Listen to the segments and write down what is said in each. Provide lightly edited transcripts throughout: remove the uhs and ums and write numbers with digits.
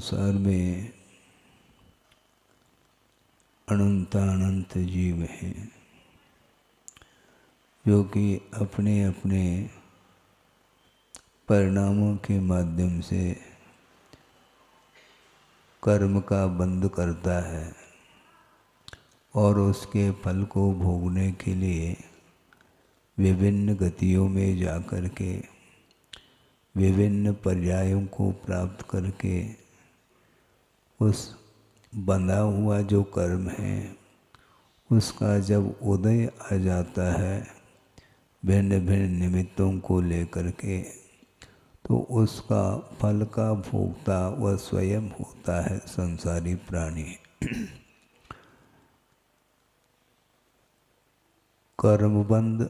संसार में अनंत जीव हैं जो कि अपने अपने परिणामों के माध्यम से कर्म का बंध करता है और उसके फल को भोगने के लिए विभिन्न गतियों में जाकर के विभिन्न पर्यायों को प्राप्त करके उस बंधा हुआ जो कर्म है उसका जब उदय आ जाता है भिन्न भिन्न निमित्तों को लेकर के, तो उसका फल का भोक्ता वह स्वयं होता है संसारी प्राणी। कर्मबंध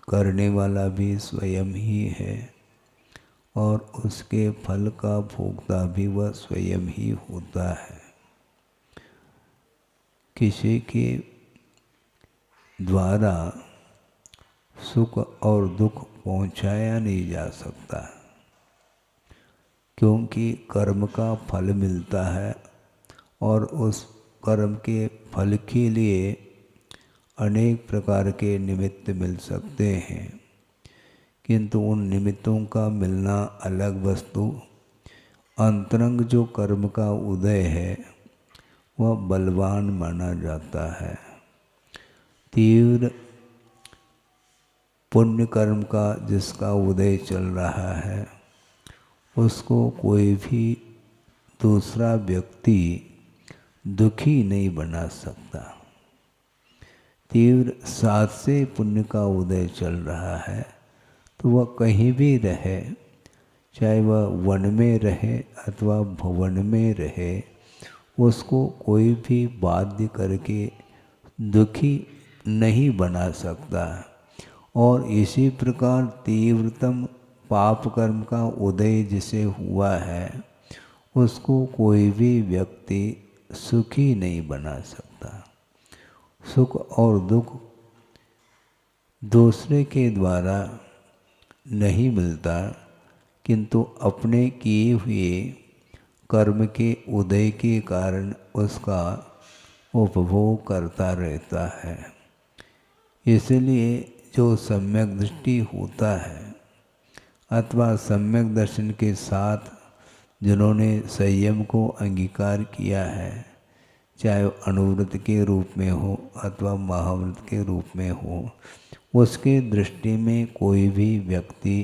करने वाला भी स्वयं ही है और उसके फल का भोक्ता भी वह स्वयं ही होता है। किसी के द्वारा सुख और दुख पहुंचाया नहीं जा सकता, क्योंकि कर्म का फल मिलता है और उस कर्म के फल के लिए अनेक प्रकार के निमित्त मिल सकते हैं, किंतु उन निमित्तों का मिलना अलग वस्तु। अंतरंग जो कर्म का उदय है वह बलवान माना जाता है। तीव्र पुण्य कर्म का जिसका उदय चल रहा है उसको कोई भी दूसरा व्यक्ति दुखी नहीं बना सकता। तीव्र साथ से पुण्य का उदय चल रहा है तो वह कहीं भी रहे, चाहे वह वन में रहे अथवा भवन में रहे, उसको कोई भी बाध्य करके दुखी नहीं बना सकता। और इसी प्रकार तीव्रतम पाप कर्म का उदय जिसे हुआ है उसको कोई भी व्यक्ति सुखी नहीं बना सकता। सुख और दुख दूसरे के द्वारा नहीं मिलता, किंतु अपने किए हुए कर्म के उदय के कारण उसका उपभोग करता रहता है। इसलिए जो सम्यक दृष्टि होता है अथवा सम्यक दर्शन के साथ जिन्होंने संयम को अंगीकार किया है, चाहे अनुव्रत के रूप में हो अथवा महाव्रत के रूप में हो, उसके दृष्टि में कोई भी व्यक्ति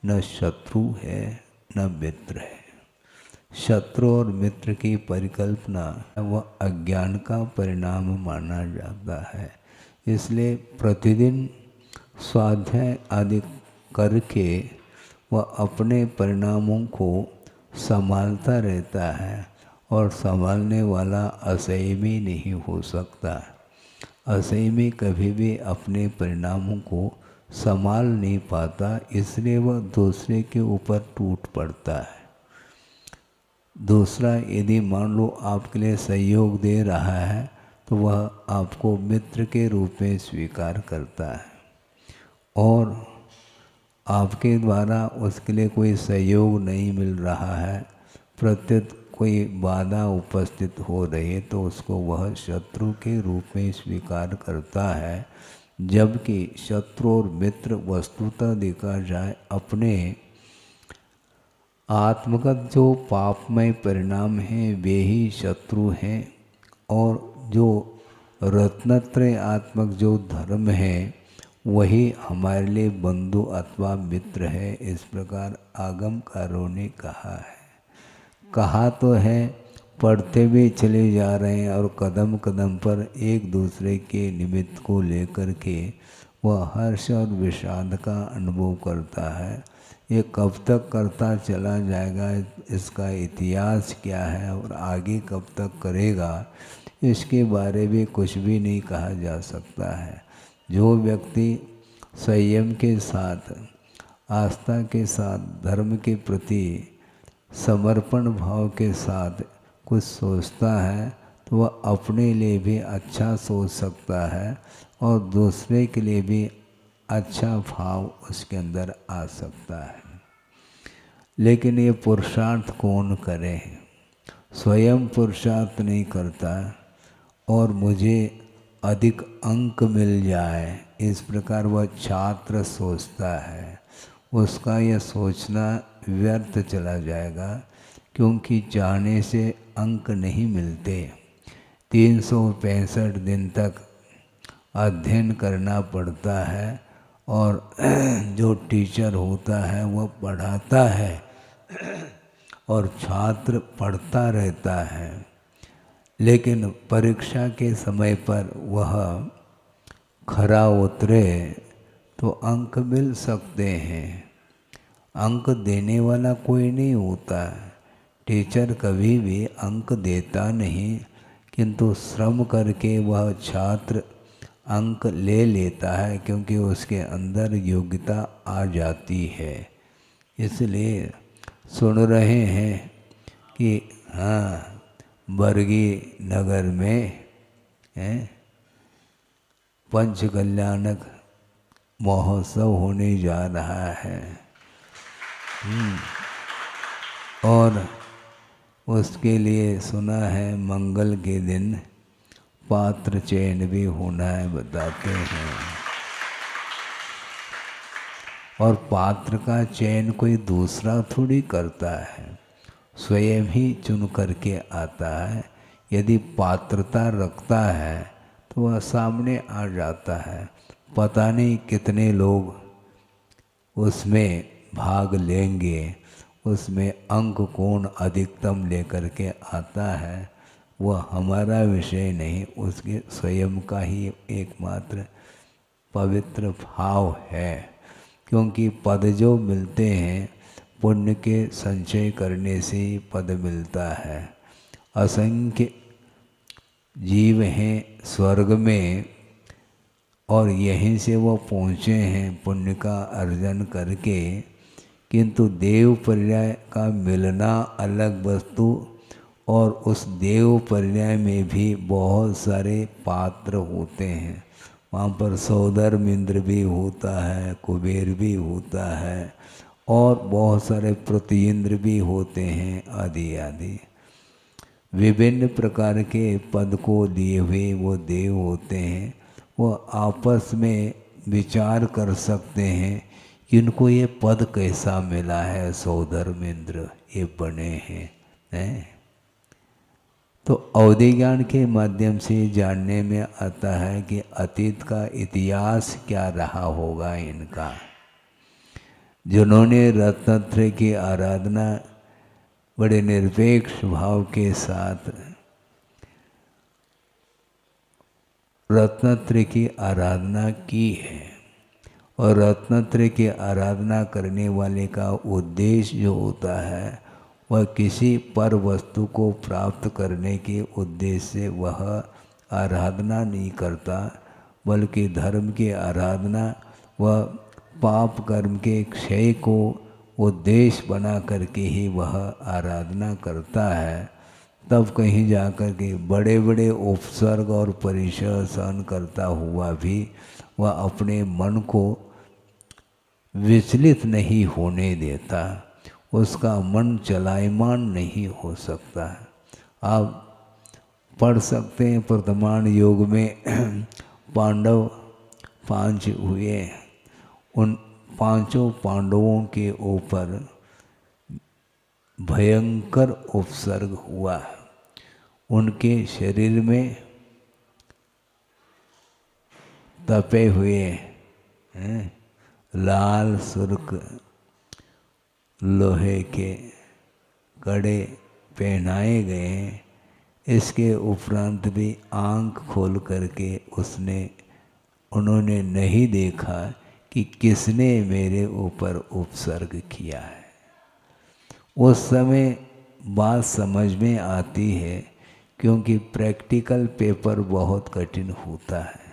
न शत्रु है न मित्र है। शत्रु और मित्र की परिकल्पना वह अज्ञान का परिणाम माना जाता है। इसलिए प्रतिदिन स्वाध्याय आदि करके वह अपने परिणामों को संभालता रहता है और संभालने वाला असंयमी नहीं हो सकता। असंयमी कभी भी अपने परिणामों को संभाल नहीं पाता, इसलिए वह दूसरे के ऊपर टूट पड़ता है। दूसरा यदि मान लो आपके लिए सहयोग दे रहा है तो वह आपको मित्र के रूप में स्वीकार करता है, और आपके द्वारा उसके लिए कोई सहयोग नहीं मिल रहा है, प्रत्युत कोई बाधा उपस्थित हो रही है तो उसको वह शत्रु के रूप में स्वीकार करता है। जबकि शत्रु और मित्र वस्तुतः देखा जाए अपने आत्मगत जो पापमय परिणाम हैं वे ही शत्रु हैं, और जो रत्नत्रयात्मक जो धर्म है वही हमारे लिए बंधु अथवा मित्र है। इस प्रकार आगमकारों ने कहा है। कहा तो है, पढ़ते हुए चले जा रहे हैं और कदम कदम पर एक दूसरे के निमित्त को लेकर के वह हर्ष और विषाद का अनुभव करता है। ये कब तक करता चला जाएगा, इसका इतिहास क्या है और आगे कब तक करेगा, इसके बारे में कुछ भी नहीं कहा जा सकता है। जो व्यक्ति संयम के साथ, आस्था के साथ, धर्म के प्रति समर्पण भाव के साथ कुछ सोचता है तो वह अपने लिए भी अच्छा सोच सकता है और दूसरे के लिए भी अच्छा भाव उसके अंदर आ सकता है। लेकिन ये पुरुषार्थ कौन करे? स्वयं पुरुषार्थ नहीं करता और मुझे अधिक अंक मिल जाए, इस प्रकार वह छात्र सोचता है, उसका यह सोचना व्यर्थ चला जाएगा, क्योंकि चाहने से अंक नहीं मिलते। 365 दिन तक अध्ययन करना पड़ता है और जो टीचर होता है वह पढ़ाता है और छात्र पढ़ता रहता है, लेकिन परीक्षा के समय पर वह खरा उतरे तो अंक मिल सकते हैं। अंक देने वाला कोई नहीं होता, टीचर कभी भी अंक देता नहीं, किंतु श्रम करके वह छात्र अंक ले लेता है, क्योंकि उसके अंदर योग्यता आ जाती है। इसलिए सुन रहे हैं कि हाँ, बरगी नगर में पंचकल्याणक महोत्सव होने जा रहा है और उसके लिए सुना है मंगल के दिन पात्र चयन भी होना है, बताते हैं। और पात्र का चयन कोई दूसरा थोड़ी करता है, स्वयं ही चुन करके आता है। यदि पात्रता रखता है तो वह सामने आ जाता है। पता नहीं कितने लोग उसमें भाग लेंगे, उसमें अंक कौन अधिकतम लेकर के आता है वह हमारा विषय नहीं, उसके स्वयं का ही एकमात्र पवित्र भाव है। क्योंकि पद जो मिलते हैं पुण्य के संचय करने से ही पद मिलता है। असंख्य जीव हैं स्वर्ग में और यहीं से वो पहुँचे हैं पुण्य का अर्जन करके, किंतु देव पर्याय का मिलना अलग वस्तु, और उस देव पर्याय में भी बहुत सारे पात्र होते हैं। वहाँ पर सौधर्म इंद्र भी होता है, कुबेर भी होता है और बहुत सारे प्रतिइंद्र भी होते हैं, आदि आदि विभिन्न प्रकार के पद को दिए हुए वो देव होते हैं। वो आपस में विचार कर सकते हैं कि इनको ये पद कैसा मिला है, सौधर्म इंद्र ये बने हैं। तो अवधि ज्ञान के माध्यम से जानने में आता है कि अतीत का इतिहास क्या रहा होगा इनका। जिन्होंने रत्नत्रय की आराधना बड़े निरपेक्ष भाव के साथ रत्नत्रय की आराधना की है, और रत्नत्रय की आराधना करने वाले का उद्देश्य जो होता है वह किसी पर वस्तु को प्राप्त करने के उद्देश्य से वह आराधना नहीं करता, बल्कि धर्म की आराधना वह पाप कर्म के क्षय को उद्देश्य बना करके ही वह आराधना करता है। तब कहीं जाकर के बड़े बड़े उपसर्ग और परिसर सहन करता हुआ भी वह अपने मन को विचलित नहीं होने देता, उसका मन चलायमान नहीं हो सकता। आप पढ़ सकते हैं वर्तमान युग में पांडव 5 हुए, उन 5 पांडवों के ऊपर भयंकर उपसर्ग हुआ। उनके शरीर में तपे हुए लाल सुर्ख लोहे के कड़े पहनाए गए। इसके उपरांत भी आंख खोल करके उन्होंने नहीं देखा कि किसने मेरे ऊपर उपसर्ग किया है। उस समय बात समझ में आती है, क्योंकि प्रैक्टिकल पेपर बहुत कठिन होता है।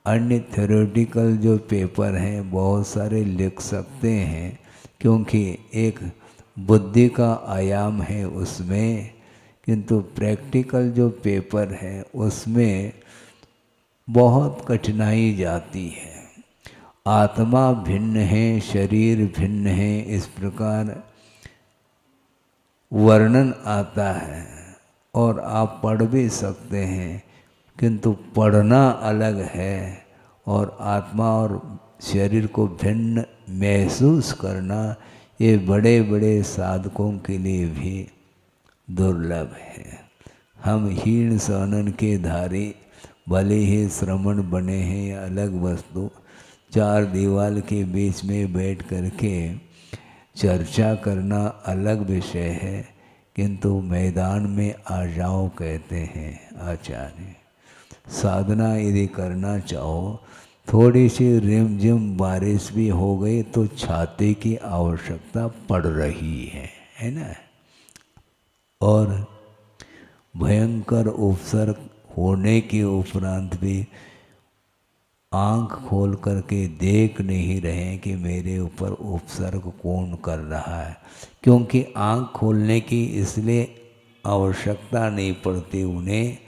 अन्य थ्योरेटिकल जो पेपर हैं बहुत सारे लिख सकते हैं, क्योंकि एक बुद्धि का आयाम है उसमें, किंतु प्रैक्टिकल जो पेपर है उसमें बहुत कठिनाई जाती है। आत्मा भिन्न है, शरीर भिन्न है, इस प्रकार वर्णन आता है और आप पढ़ भी सकते हैं, किंतु पढ़ना अलग है और आत्मा और शरीर को भिन्न महसूस करना ये बड़े बड़े साधकों के लिए भी दुर्लभ है। हम हीन सनन के धारी भले ही श्रमण बने हैं अलग वस्तु, चार दीवार के बीच में बैठ करके चर्चा करना अलग विषय है, किंतु मैदान में आ जाओ कहते हैं आचार्य। साधना यदि करना चाहो, थोड़ी सी रिमझिम बारिश भी हो गई तो छाते की आवश्यकता पड़ रही है ना। और भयंकर उपसर्ग होने के उपरांत भी आंख खोल करके देख नहीं रहे कि मेरे ऊपर उपसर्ग कौन कर रहा है, क्योंकि आंख खोलने की इसलिए आवश्यकता नहीं पड़ती उन्हें,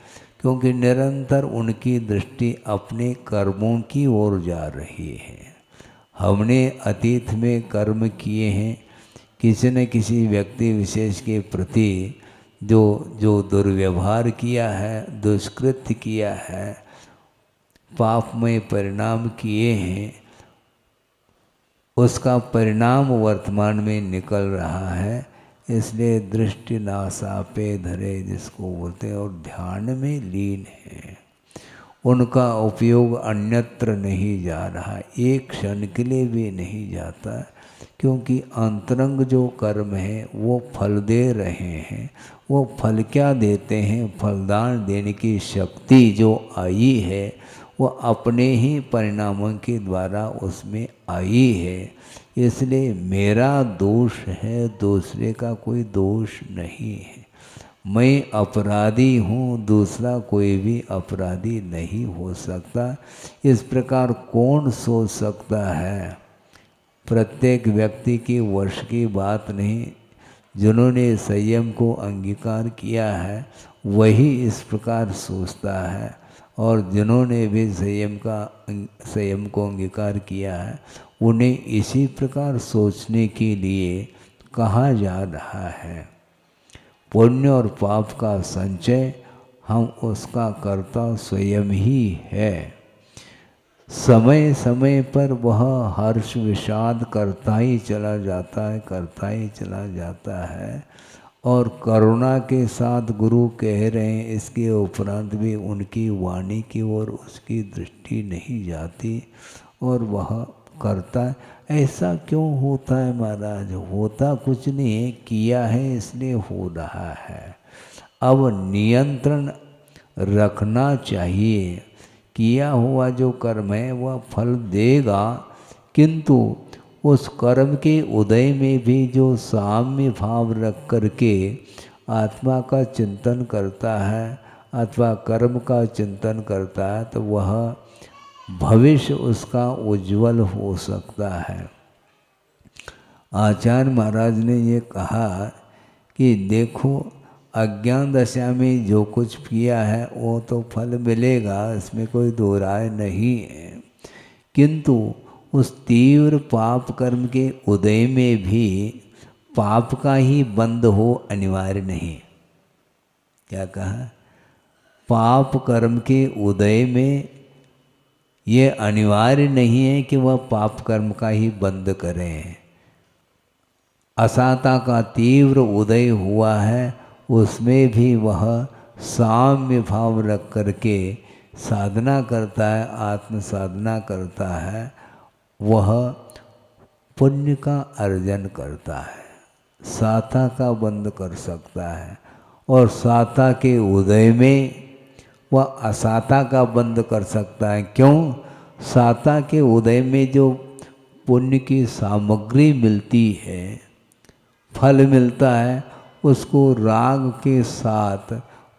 क्योंकि निरंतर उनकी दृष्टि अपने कर्मों की ओर जा रही है। हमने अतीत में कर्म किए हैं, किसी न किसी व्यक्ति विशेष के प्रति जो दुर्व्यवहार किया है, दुष्कृत्य किया है, पापमय परिणाम किए हैं, उसका परिणाम वर्तमान में निकल रहा है। इसलिए दृष्टि नासापे धरे जिसको बोलते हैं, और ध्यान में लीन है, उनका उपयोग अन्यत्र नहीं जा रहा, एक क्षण के लिए भी नहीं जाता, क्योंकि अंतरंग जो कर्म है वो फल दे रहे हैं। वो फल क्या देते हैं? फलदान देने की शक्ति जो आई है वो अपने ही परिणामों के द्वारा उसमें आई है। इसलिए मेरा दोष है, दूसरे का कोई दोष नहीं है। मैं अपराधी हूँ, दूसरा कोई भी अपराधी नहीं हो सकता। इस प्रकार कौन सोच सकता है? प्रत्येक व्यक्ति की वर्ष की बात नहीं। जिन्होंने संयम को अंगीकार किया है वही इस प्रकार सोचता है, और जिन्होंने भी संयम को अंगीकार किया है उन्हें इसी प्रकार सोचने के लिए कहा जा रहा है। पुण्य और पाप का संचय हम उसका कर्ता स्वयं ही है। समय समय पर वह हर्ष विषाद करता ही चला जाता है, करता ही चला जाता है। और करुणा के साथ गुरु कह रहे हैं, इसके उपरांत भी उनकी वाणी की ओर उसकी दृष्टि नहीं जाती और वह करता है। ऐसा क्यों होता है महाराज? होता कुछ नहीं है, किया है इसलिए हो रहा है। अब नियंत्रण रखना चाहिए। किया हुआ जो कर्म है वह फल देगा, किंतु उस कर्म के उदय में भी जो साम्य भाव रख करके आत्मा का चिंतन करता है अथवा कर्म का चिंतन करता है, तो वह भविष्य उसका उज्जवल हो सकता है। आचार्य महाराज ने ये कहा कि देखो, अज्ञान दशा में जो कुछ किया है वो तो फल मिलेगा, इसमें कोई दो राय नहीं है, किंतु उस तीव्र पाप कर्म के उदय में भी पाप का ही बंध हो अनिवार्य नहीं। क्या कहा? पाप कर्म के उदय में ये अनिवार्य नहीं है कि वह पाप कर्म का ही बंद करें। असाता का तीव्र उदय हुआ है, उसमें भी वह साम्य भाव रख करके साधना करता है, आत्म साधना करता है, वह पुण्य का अर्जन करता है, साता का बंद कर सकता है। और साता के उदय में वह असाता का बंद कर सकता है। क्यों? साता के उदय में जो पुण्य की सामग्री मिलती है, फल मिलता है, उसको राग के साथ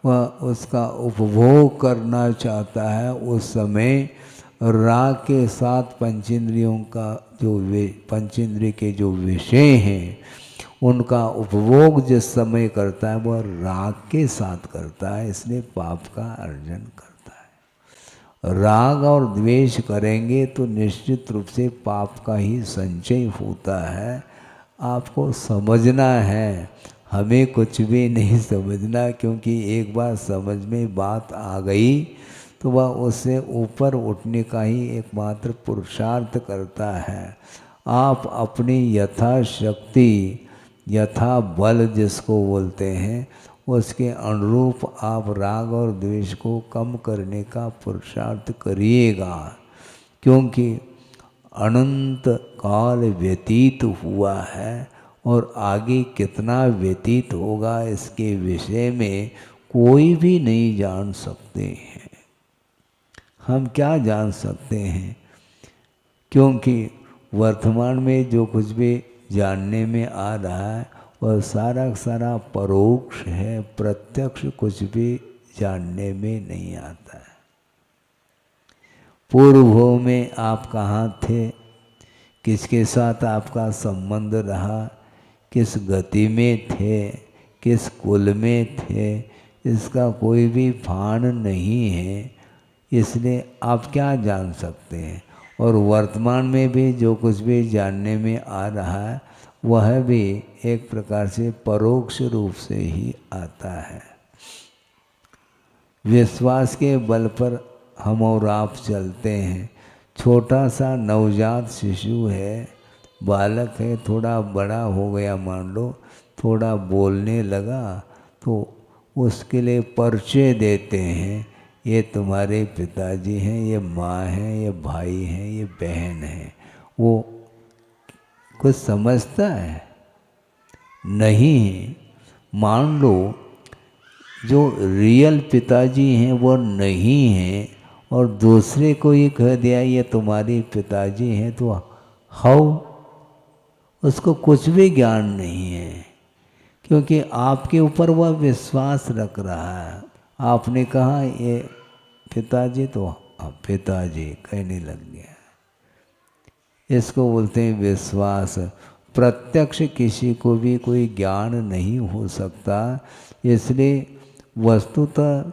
वह उसका उपभोग करना चाहता है। उस समय राग के साथ पंचेंद्रियों का पंचेंद्रिय के जो विषय हैं उनका उपभोग जिस समय करता है वह राग के साथ करता है, इसलिए पाप का अर्जन करता है। राग और द्वेष करेंगे तो निश्चित रूप से पाप का ही संचय होता है। आपको समझना है, हमें कुछ भी नहीं समझना, क्योंकि एक बार समझ में बात आ गई तो वह उससे ऊपर उठने का ही एकमात्र पुरुषार्थ करता है। आप अपनी यथाशक्ति, यथा बल जिसको बोलते हैं, उसके अनुरूप आप राग और द्वेष को कम करने का पुरुषार्थ करिएगा, क्योंकि अनंत काल व्यतीत हुआ है और आगे कितना व्यतीत होगा इसके विषय में कोई भी नहीं जान सकते हैं। हम क्या जान सकते हैं, क्योंकि वर्तमान में जो कुछ भी जानने में आ रहा है वह सारा सारा परोक्ष है, प्रत्यक्ष कुछ भी जानने में नहीं आता है। पूर्व में आप कहाँ थे, किसके साथ आपका संबंध रहा, किस गति में थे, किस कुल में थे, इसका कोई भी भान नहीं है, इसलिए आप क्या जान सकते हैं। और वर्तमान में भी जो कुछ भी जानने में आ रहा है वह भी एक प्रकार से परोक्ष रूप से ही आता है। विश्वास के बल पर हम और आप चलते हैं। छोटा सा नवजात शिशु है, बालक है, थोड़ा बड़ा हो गया, मान लो थोड़ा बोलने लगा, तो उसके लिए परिचय देते हैं, ये तुम्हारे पिताजी हैं, ये माँ हैं, ये भाई हैं, ये बहन है। वो कुछ समझता है नहीं। मान लो जो रियल पिताजी हैं वो नहीं हैं और दूसरे को ये कह दिया ये तुम्हारे पिताजी हैं, तो हाउ, उसको कुछ भी ज्ञान नहीं है, क्योंकि आपके ऊपर वह विश्वास रख रहा है। आपने कहा ये पिताजी, तो पिताजी कहने लग गया। इसको बोलते हैं विश्वास। प्रत्यक्ष किसी को भी कोई ज्ञान नहीं हो सकता, इसलिए वस्तुतः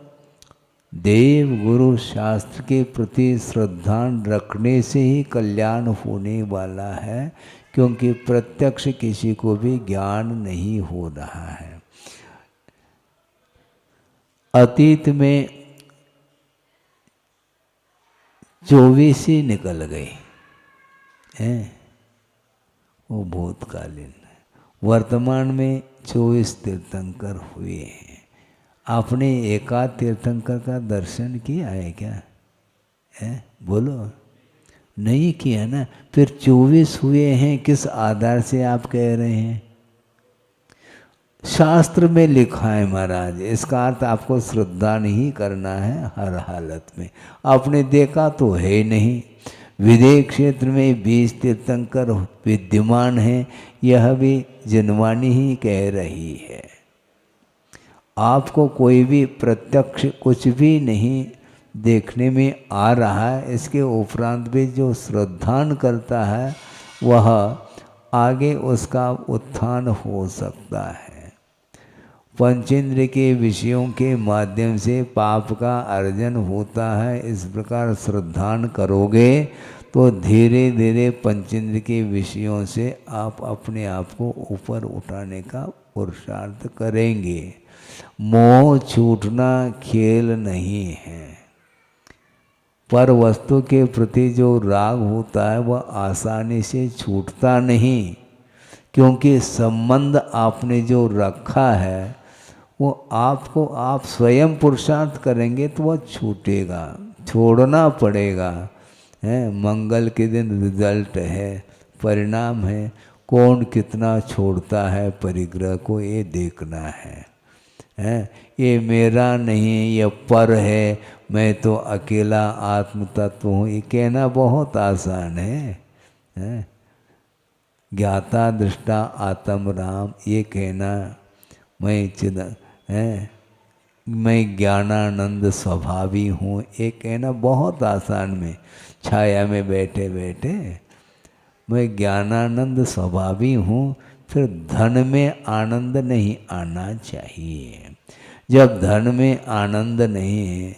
देव गुरु शास्त्र के प्रति श्रद्धा रखने से ही कल्याण होने वाला है, क्योंकि प्रत्यक्ष किसी को भी ज्ञान नहीं हो रहा है। अतीत में 24 ही निकल गए हैं, वो भूतकालीन है। वर्तमान में 24 तीर्थंकर हुए हैं। आपने एकाध तीर्थंकर का दर्शन किया है क्या? है बोलो, नहीं किया ना, फिर 24 हुए हैं, किस आधार से आप कह रहे हैं? शास्त्र में लिखा है महाराज, इसका अर्थ आपको श्रद्धा नहीं करना है हर हालत में। आपने देखा तो है नहीं। विदेह क्षेत्र में 20 तीर्थंकर विद्यमान हैं, यह भी जिनवानी ही कह रही है। आपको कोई भी प्रत्यक्ष कुछ भी नहीं देखने में आ रहा है, इसके उपरांत भी जो श्रद्धान करता है वह आगे उसका उत्थान हो सकता है। पंचेंद्र के विषयों के माध्यम से पाप का अर्जन होता है। इस प्रकार श्रद्धान करोगे तो धीरे धीरे पंचेंद्र के विषयों से आप अपने आप को ऊपर उठाने का पुरुषार्थ करेंगे। मोह छूटना खेल नहीं है। पर वस्तु के प्रति जो राग होता है वह आसानी से छूटता नहीं, क्योंकि संबंध आपने जो रखा है वो आपको आप स्वयं पुरुषार्थ करेंगे तो वह छूटेगा, छोड़ना पड़ेगा। है मंगल के दिन रिजल्ट है, परिणाम है, कौन कितना छोड़ता है परिग्रह को, ये देखना है। ये मेरा नहीं, ये पर है, मैं तो अकेला आत्म तत्व हूँ, ये कहना बहुत आसान है। ज्ञाता दृष्टा आत्म राम, ये कहना मैं मैं ज्ञानानंद स्वभावी हूँ, ये कहना बहुत आसान में, छाया में बैठे बैठे मैं ज्ञानानंद स्वभावी हूँ। फिर धन में आनंद नहीं आना चाहिए। जब धन में आनंद नहीं है,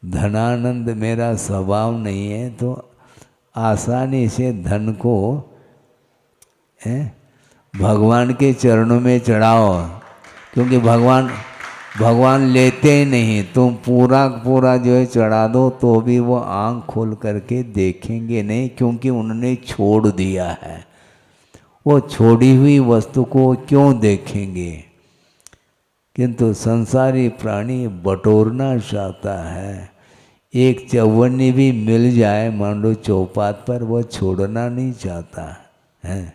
धनानंद मेरा स्वभाव नहीं है, तो आसानी से धन को भगवान के चरणों में चढ़ाओ, क्योंकि भगवान लेते ही नहीं। तुम पूरा पूरा जो है चढ़ा दो तो भी वो आँख खोल करके देखेंगे नहीं, क्योंकि उन्होंने छोड़ दिया है। वो छोड़ी हुई वस्तु को क्यों देखेंगे? किंतु संसारी प्राणी बटोरना चाहता है। एक चौवन्नी भी मिल जाए मान लो चौपात पर, वो छोड़ना नहीं चाहता है।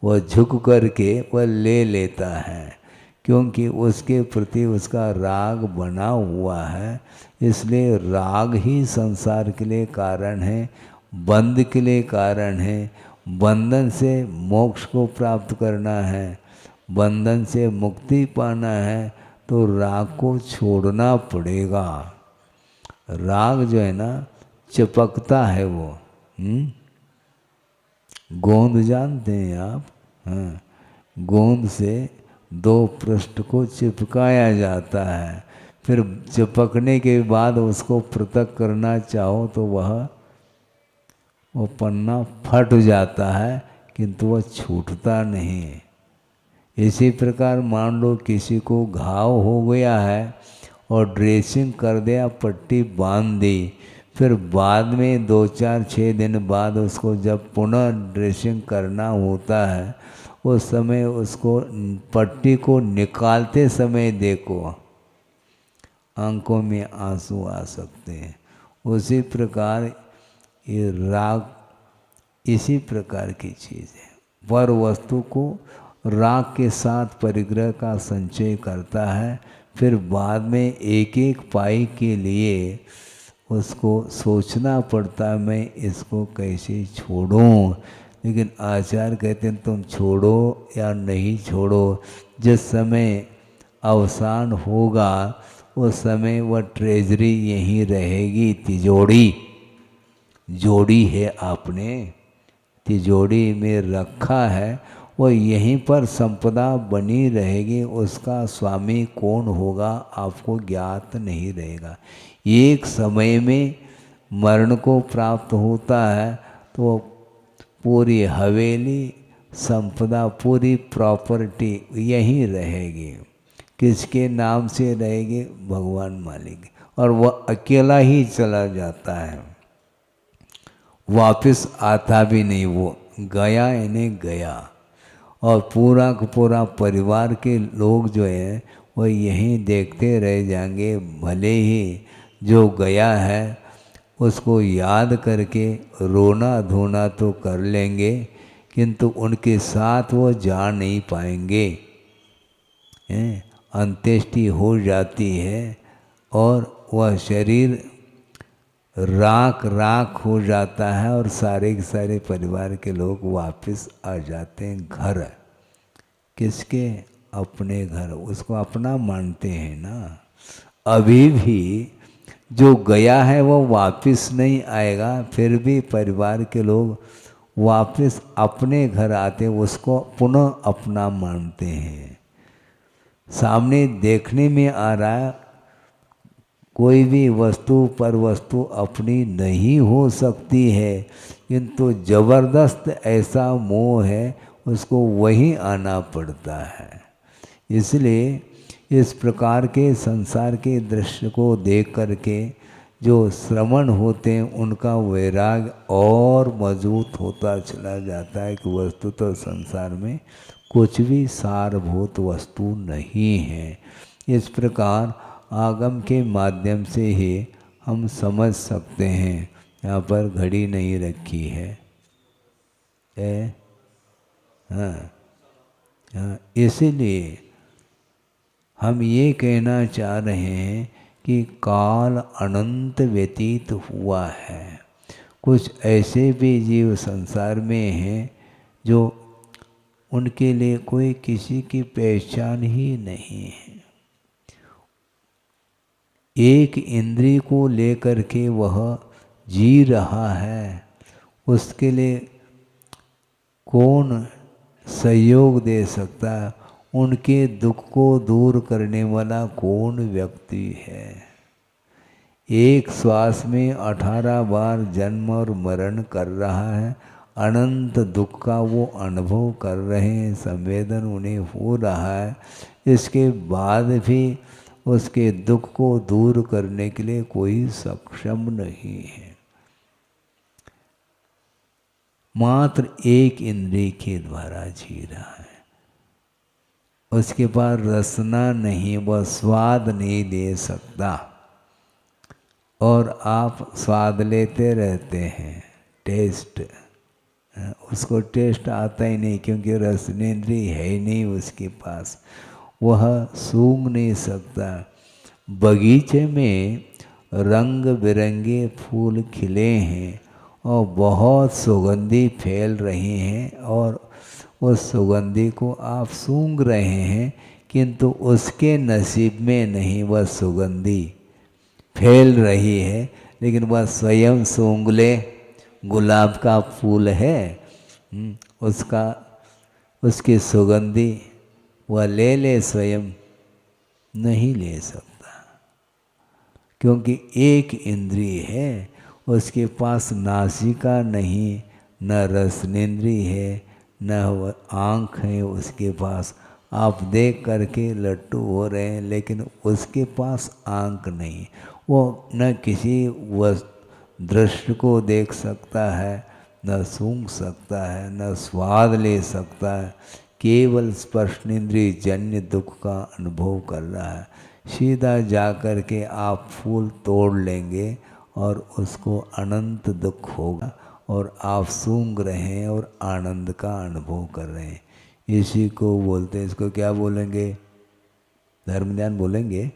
वह झुक करके वह ले लेता है, क्योंकि उसके प्रति उसका राग बना हुआ है। इसलिए राग ही संसार के लिए कारण है, बंध के लिए कारण है। बंधन से मोक्ष को प्राप्त करना है, बंधन से मुक्ति पाना है, तो राग को छोड़ना पड़ेगा। राग जो है ना चिपकता है वो। गोंद जानते हैं आप? हाँ, गोंद से दो पृष्ठ को चिपकाया जाता है, फिर चिपकने के बाद उसको पृथक करना चाहो तो वो पन्ना फट जाता है, किंतु वह छूटता नहीं। इसी प्रकार मान लो किसी को घाव हो गया है और ड्रेसिंग कर दिया, पट्टी बांध दी, फिर बाद में 2-4-6 दिन बाद उसको जब पुनः ड्रेसिंग करना होता है, उस समय उसको पट्टी को निकालते समय देखो आंखों में आंसू आ सकते हैं। उसी प्रकार ये राग इसी प्रकार की चीज़ है। पर वस्तु को राग के साथ परिग्रह का संचय करता है, फिर बाद में एक एक पाई के लिए उसको सोचना पड़ता है मैं इसको कैसे छोड़ूं। लेकिन आचार्य कहते हैं तुम छोड़ो या नहीं छोड़ो, जिस समय अवसान होगा उस समय वह ट्रेजरी यहीं रहेगी। तिजोड़ी जोड़ी है आपने, तिजोड़ी में रखा है, वो यहीं पर संपदा बनी रहेगी। उसका स्वामी कौन होगा आपको ज्ञात नहीं रहेगा। एक समय में मरण को प्राप्त होता है तो पूरी हवेली, संपदा, पूरी प्रॉपर्टी यहीं रहेगी। किसके नाम से रहेगी? भगवान मालिक। और वह अकेला ही चला जाता है, वापस आता भी नहीं। वो गया यानी गया, और पूरा का पूरा परिवार के लोग जो हैं वो यहीं देखते रह जाएंगे। भले ही जो गया है उसको याद करके रोना धोना तो कर लेंगे, किंतु उनके साथ वो जा नहीं पाएंगे। अंत्येष्टि हो जाती है और वह शरीर राख राख हो जाता है, और सारे के सारे परिवार के लोग वापस आ जाते हैं घर। किसके? अपने घर। उसको अपना मानते हैं ना। अभी भी जो गया है वो वापस नहीं आएगा, फिर भी परिवार के लोग वापस अपने घर आते, उसको पुनः अपना मानते हैं। सामने देखने में आ रहा है कोई भी वस्तु पर वस्तु अपनी नहीं हो सकती है, किंतु जबरदस्त ऐसा मोह है उसको वहीं आना पड़ता है। इसलिए इस प्रकार के संसार के दृश्य को देख करके जो श्रवण होते हैं उनका वैराग और मजबूत होता चला जाता है कि वस्तु तो संसार में कुछ भी सारभूत वस्तु नहीं है। इस प्रकार आगम के माध्यम से ही हम समझ सकते हैं। यहाँ पर घड़ी नहीं रखी है, हाँ, इसीलिए हम ये कहना चाह रहे हैं कि काल अनंत व्यतीत हुआ है। कुछ ऐसे भी जीव संसार में हैं जो उनके लिए कोई किसी की पहचान ही नहीं है। एक इंद्रिय को लेकर के वह जी रहा है, उसके लिए कौन सहयोग दे सकता है? उनके दुख को दूर करने वाला कौन व्यक्ति है? एक श्वास में 18 बार जन्म और मरण कर रहा है, अनंत दुख का वो अनुभव कर रहे हैं, संवेदन उन्हें हो रहा है। इसके बाद भी उसके दुख को दूर करने के लिए कोई सक्षम नहीं है। मात्र एक इंद्रिय के द्वारा जी रहा है, उसके पास रसना नहीं, वह स्वाद नहीं दे सकता। और आप स्वाद लेते रहते हैं, टेस्ट, उसको टेस्ट आता ही नहीं, क्योंकि रसनेंद्रिय है ही नहीं उसके पास, वह सूंघ नहीं सकता। बगीचे में रंग बिरंगे फूल खिले हैं और बहुत सुगंधी फैल रही हैं, और उस सुगंधी को आप सूंघ रहे हैं, किंतु उसके नसीब में नहीं वह सुगंधी फैल रही है, लेकिन वह स्वयं सूंघ ले। गुलाब का फूल है, उसकी सुगंधी वह ले ले, स्वयं नहीं ले सकता, क्योंकि एक इंद्रिय है, उसके पास नासिका नहीं, न रसनेंद्रिय है, न आँख है उसके पास। आप देख करके लट्टू हो रहे हैं, लेकिन उसके पास आँख नहीं, वो न किसी दृश्य को देख सकता है, न सूंघ सकता है, न स्वाद ले सकता है, केवल स्पर्शनेंद्रिय जन्य दुख का अनुभव कर रहा है। सीधा जा कर के आप फूल तोड़ लेंगे और उसको अनंत दुख होगा, और आप सूंघ रहे हैं और आनंद का अनुभव कर रहे हैं। इसी को बोलते हैं, इसको क्या बोलेंगे? धर्म ज्ञान बोलेंगे,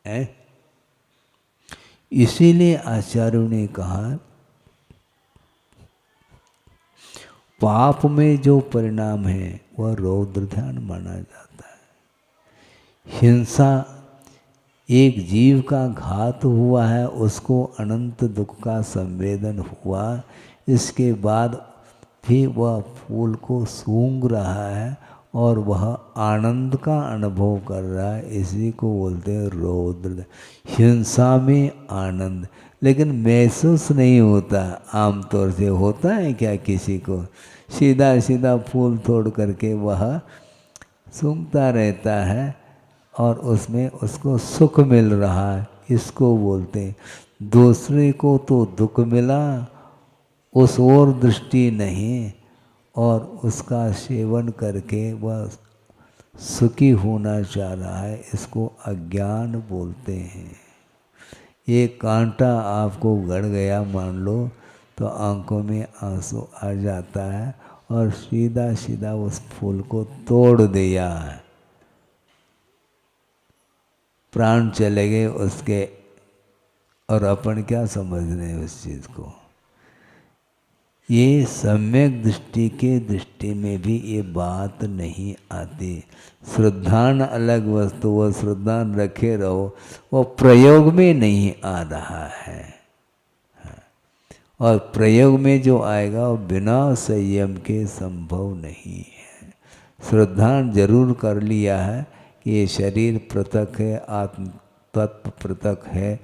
हैं? इसीलिए आचार्यों ने कहा, पाप में जो परिणाम है वह रौद्र ध्यान माना जाता है। हिंसा, एक जीव का घात हुआ है, उसको अनंत दुख का संवेदन हुआ, इसके बाद भी वह फूल को सूंघ रहा है और वह आनंद का अनुभव कर रहा है, इसी को बोलते हैं रौद्र। हिंसा में आनंद, लेकिन महसूस नहीं होता। आमतौर से होता है क्या किसी को? सीधा सीधा फूल तोड़ करके वह सूंघता रहता है और उसमें उसको सुख मिल रहा है, इसको बोलते हैं। दूसरे को तो दुख मिला, उस ओर दृष्टि नहीं, और उसका सेवन करके वह सुखी होना चाह रहा है, इसको अज्ञान बोलते हैं। एक कांटा आपको गड़ गया मान लो, तो आंखों में आंसू आ जाता है और सीधा सीधा उस फूल को तोड़ दिया, प्राण चले गए उसके, और अपन क्या समझ रहे हैं उस चीज़ को? ये सम्यक दृष्टि के दृष्टि में भी ये बात नहीं आती। श्रद्धान अलग वस्तु, वो श्रद्धान रखे रहो, वो प्रयोग में नहीं आ रहा है। और प्रयोग में जो आएगा वो बिना संयम के संभव नहीं है। श्रद्धान जरूर कर लिया है कि ये शरीर पृथक है, आत्म तत्व पृथक है,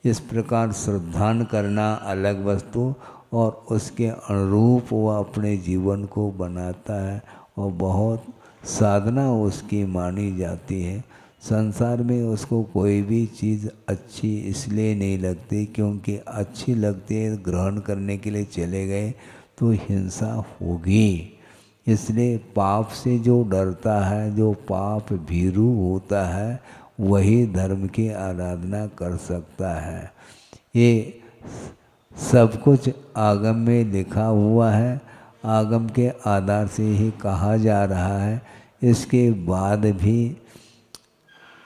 इस प्रकार श्रद्धान करना अलग वस्तु, और उसके अनुरूप वह अपने जीवन को बनाता है, और बहुत साधना उसकी मानी जाती है। संसार में उसको कोई भी चीज़ अच्छी इसलिए नहीं लगती क्योंकि अच्छी लगती है, ग्रहण करने के लिए चले गए तो हिंसा होगी। इसलिए पाप से जो डरता है, जो पाप भीरू होता है, वही धर्म की आराधना कर सकता है। ये सब कुछ आगम में लिखा हुआ है, आगम के आधार से ही कहा जा रहा है। इसके बाद भी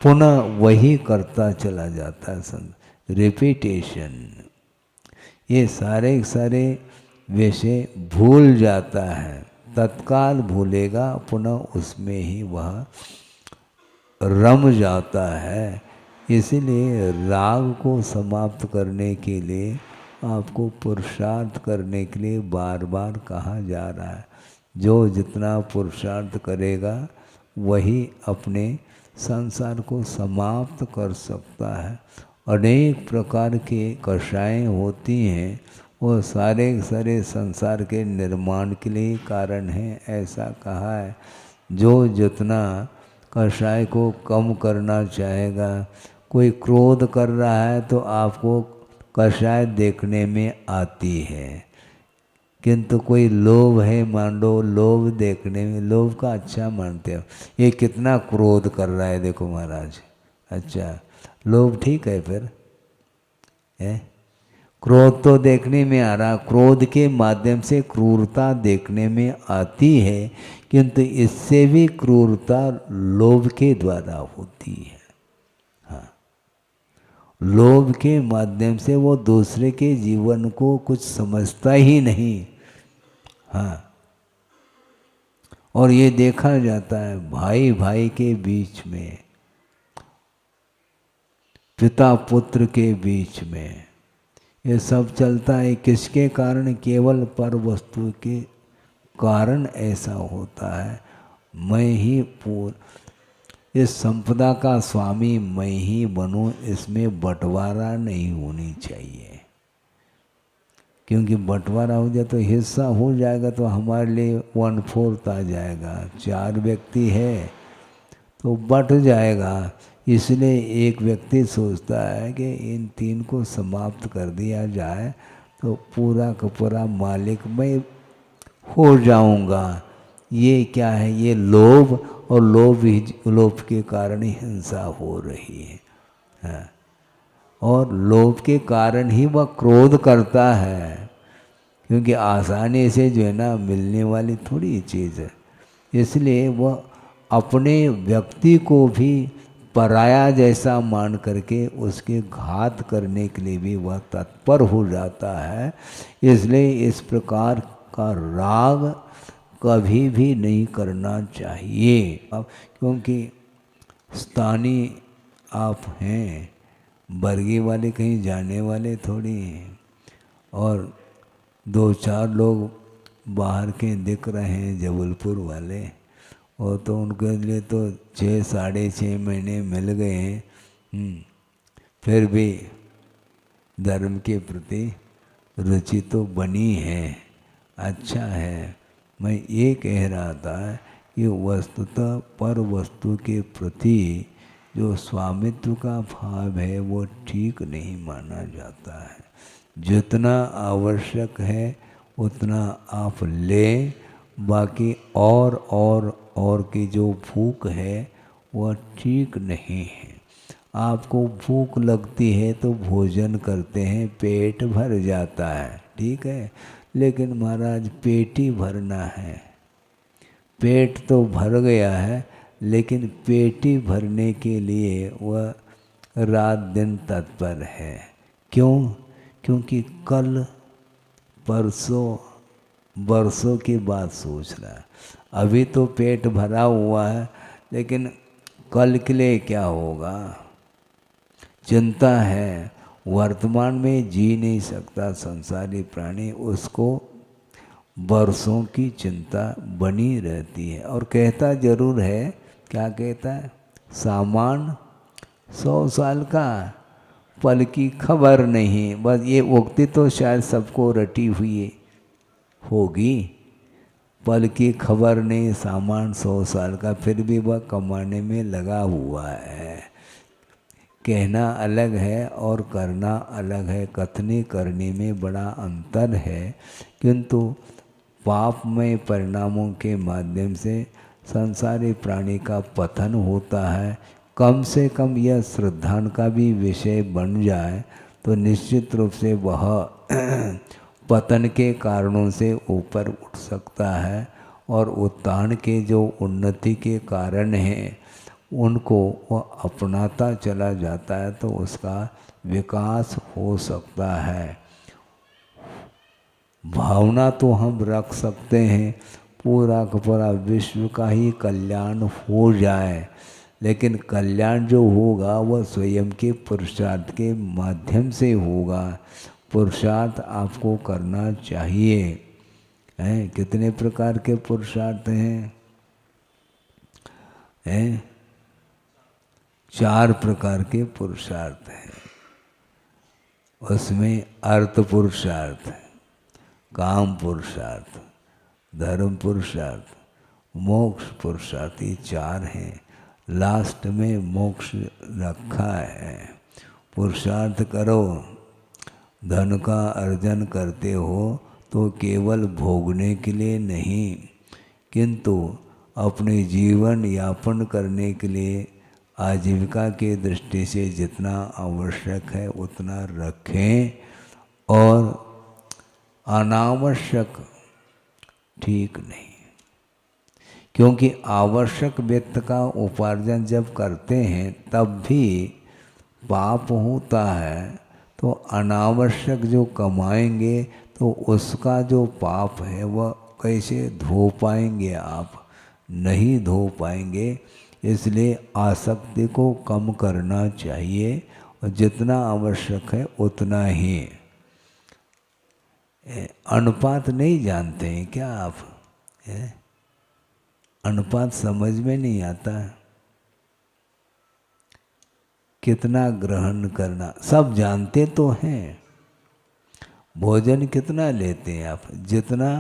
पुनः वही करता चला जाता है, रिपीटेशन। ये सारे सारे विषय भूल जाता है, तत्काल भूलेगा, पुनः उसमें ही वह रम जाता है। इसलिए राग को समाप्त करने के लिए आपको पुरुषार्थ करने के लिए बार बार कहा जा रहा है। जो जितना पुरुषार्थ करेगा वही अपने संसार को समाप्त कर सकता है। अनेक प्रकार के कषाएँ होती हैं, वो सारे सारे संसार के निर्माण के लिए कारण हैं, ऐसा कहा है। जो जितना कषाय को कम करना चाहेगा। कोई क्रोध कर रहा है तो आपको कषाय देखने में आती है, किंतु कोई लोभ है, मान लो लोभ देखने में, लोभ का अच्छा मानते हो, ये कितना क्रोध कर रहा है देखो महाराज, अच्छा लोभ ठीक है फिर है। क्रोध तो देखने में आ रहा, क्रोध के माध्यम से क्रूरता देखने में आती है, किंतु इससे भी क्रूरता लोभ के द्वारा होती है। हाँ, लोभ के माध्यम से वो दूसरे के जीवन को कुछ समझता ही नहीं। हाँ, और ये देखा जाता है भाई भाई के बीच में, पिता पुत्र के बीच में, ये सब चलता है किसके कारण? केवल पर वस्तु के कारण ऐसा होता है। मैं ही इस संपदा का स्वामी मैं ही बनूं, इसमें बंटवारा नहीं होनी चाहिए, क्योंकि बंटवारा हो जाए तो हिस्सा हो जाएगा तो हमारे लिए 1/4 आ जाएगा। 4 व्यक्ति है तो बट जाएगा, इसलिए एक व्यक्ति सोचता है कि इन 3 को समाप्त कर दिया जाए तो पूरा का पूरा मालिक मैं हो जाऊंगा। ये क्या है? ये लोभ, और लोभ के कारण ही हिंसा हो रही है। हाँ, और लोभ के कारण ही वह क्रोध करता है, क्योंकि आसानी से जो है ना मिलने वाली थोड़ी चीज़ है, इसलिए वह अपने व्यक्ति को भी पराया जैसा मान करके उसके घात करने के लिए भी वह तत्पर हो जाता है। इसलिए इस प्रकार का राग कभी भी नहीं करना चाहिए। अब क्योंकि स्थानीय आप हैं, बरगी वाले कहीं जाने वाले थोड़ी हैं, और 2-4 लोग बाहर के दिख रहे हैं जबलपुर वाले, और तो उनके लिए तो 6-6.5 महीने मिल गए हैं। फिर भी धर्म के प्रति रुचि तो बनी है, अच्छा है। मैं ये कह रहा था कि वस्तुतः पर वस्तु के प्रति जो स्वामित्व का भाव है वो ठीक नहीं माना जाता है। जितना आवश्यक है उतना आप लें, बाकी और की जो भूख है वह ठीक नहीं है। आपको भूख लगती है तो भोजन करते हैं, पेट भर जाता है, ठीक है, लेकिन महाराज पेट ही भरना है। पेट तो भर गया है, लेकिन पेट ही भरने के लिए वह रात दिन तत्पर है। क्यों? क्योंकि कल परसों बरसों की बात सोच रहा है। अभी तो पेट भरा हुआ है, लेकिन कल के लिए क्या होगा, चिंता है। वर्तमान में जी नहीं सकता संसारी प्राणी, उसको बरसों की चिंता बनी रहती है। और कहता जरूर है, क्या कहता है? सामान 100 साल का, पल की खबर नहीं। बस ये उक्ति तो शायद सबको रटी हुई होगी, पल की खबर नहीं, सामान 100 साल का, फिर भी वह कमाने में लगा हुआ है। कहना अलग है और करना अलग है, कथनी करने में बड़ा अंतर है। किंतु पापमय परिणामों के माध्यम से संसारी प्राणी का पतन होता है। कम से कम यह श्रद्धा का भी विषय बन जाए तो निश्चित रूप से वह पतन के कारणों से ऊपर उठ सकता है, और उत्थान के जो उन्नति के कारण हैं उनको वह अपनाता चला जाता है, तो उसका विकास हो सकता है। भावना तो हम रख सकते हैं पूरा का पूरा विश्व का ही कल्याण हो जाए, लेकिन कल्याण जो होगा वह स्वयं के पुरुषार्थ के माध्यम से होगा। पुरुषार्थ आपको करना चाहिए। हैं कितने प्रकार के पुरुषार्थ हैं? 4 प्रकार के पुरुषार्थ हैं। उसमें अर्थ पुरुषार्थ, काम पुरुषार्थ, धर्म पुरुषार्थ, मोक्ष पुरुषार्थ, ये 4 हैं। लास्ट में मोक्ष रखा है। पुरुषार्थ करो, धन का अर्जन करते हो तो केवल भोगने के लिए नहीं, किंतु अपने जीवन यापन करने के लिए आजीविका के दृष्टि से जितना आवश्यक है उतना रखें, और अनावश्यक ठीक नहीं। क्योंकि आवश्यक वित्त का उपार्जन जब करते हैं तब भी पाप होता है, तो अनावश्यक जो कमाएंगे तो उसका जो पाप है वह कैसे धो पाएंगे आप? नहीं धो पाएंगे। इसलिए आसक्ति को कम करना चाहिए और जितना आवश्यक है उतना ही। अनुपात नहीं जानते हैं क्या आप? अनुपात समझ में नहीं आता। कितना ग्रहण करना सब जानते तो हैं। भोजन कितना लेते हैं आप? जितना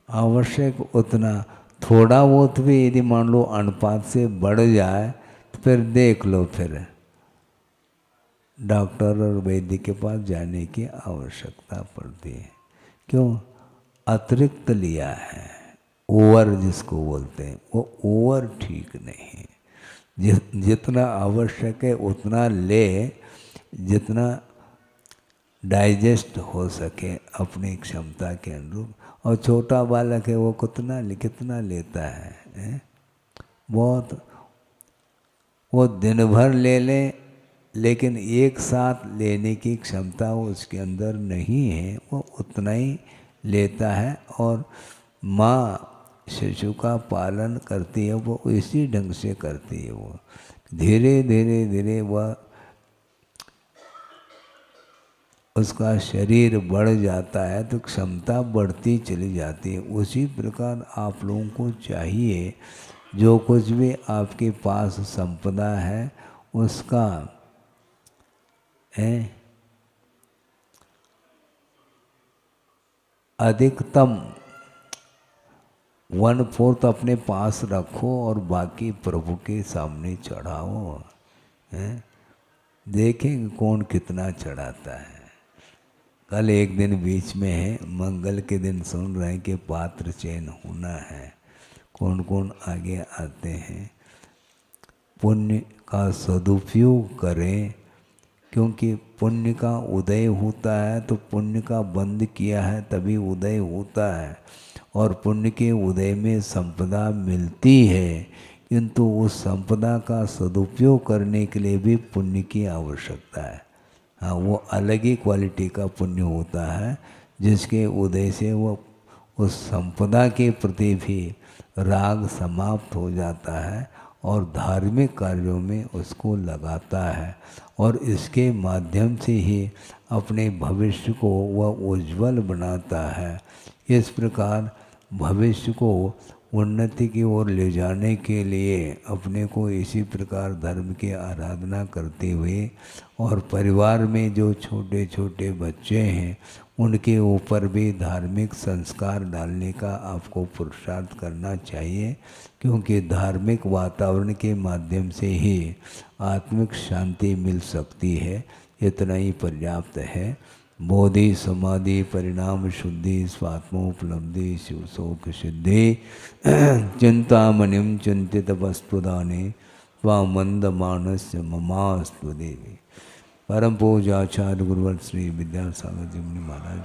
आवश्यक उतना। थोड़ा बहुत भी यदि मान लो अनुपात से बढ़ जाए तो फिर देख लो, फिर डॉक्टर और वैद्य के पास जाने की आवश्यकता पड़ती है। क्यों? अतिरिक्त लिया है, ओवर जिसको बोलते हैं, वो ओवर ठीक नहीं। जितना आवश्यक है उतना ले, जितना डाइजेस्ट हो सके अपनी क्षमता के अनुरूप। और छोटा बालक है वो कितना लेता है? बहुत। वो दिन भर ले ले, लेकिन एक साथ लेने की क्षमता उसके अंदर नहीं है, वो उतना ही लेता है। और माँ शिशु का पालन करती है, वो इसी ढंग से करती है। वो धीरे धीरे धीरे वह उसका शरीर बढ़ जाता है तो क्षमता बढ़ती चली जाती है। उसी प्रकार आप लोगों को चाहिए जो कुछ भी आपके पास संपदा है उसका अधिकतम 1/4 अपने पास रखो और बाकी प्रभु के सामने चढ़ाओ। देखेंगे कौन कितना चढ़ाता है। कल एक दिन बीच में है, मंगल के दिन सुन रहे हैं कि पात्र चयन होना है। कौन कौन आगे आते हैं। पुण्य का सदुपयोग करें, क्योंकि पुण्य का उदय होता है तो पुण्य का बंद किया है तभी उदय होता है। और पुण्य के उदय में संपदा मिलती है, किंतु उस संपदा का सदुपयोग करने के लिए भी पुण्य की आवश्यकता है। हाँ, वो अलग ही क्वालिटी का पुण्य होता है जिसके उदय से वो उस संपदा के प्रति भी राग समाप्त हो जाता है और धार्मिक कार्यों में उसको लगाता है, और इसके माध्यम से ही अपने भविष्य को वह उज्जवल बनाता है। इस प्रकार भविष्य को उन्नति की ओर ले जाने के लिए अपने को इसी प्रकार धर्म की आराधना करते हुए, और परिवार में जो छोटे छोटे बच्चे हैं उनके ऊपर भी धार्मिक संस्कार डालने का आपको पुरुषार्थ करना चाहिए, क्योंकि धार्मिक वातावरण के माध्यम से ही आत्मिक शांति मिल सकती है। इतना ही पर्याप्त है। बोधि समाधि परिणाम शुद्धि स्वात्मोपलब्धि शिव शोक सिद्धि चिंतामणिम चिंतित वस्तुदाने स्वामंद मानस्य ममास्तु देवी। परम पूज्य आचार्य गुरुवर श्री विद्यासागर जी मुनि महाराज।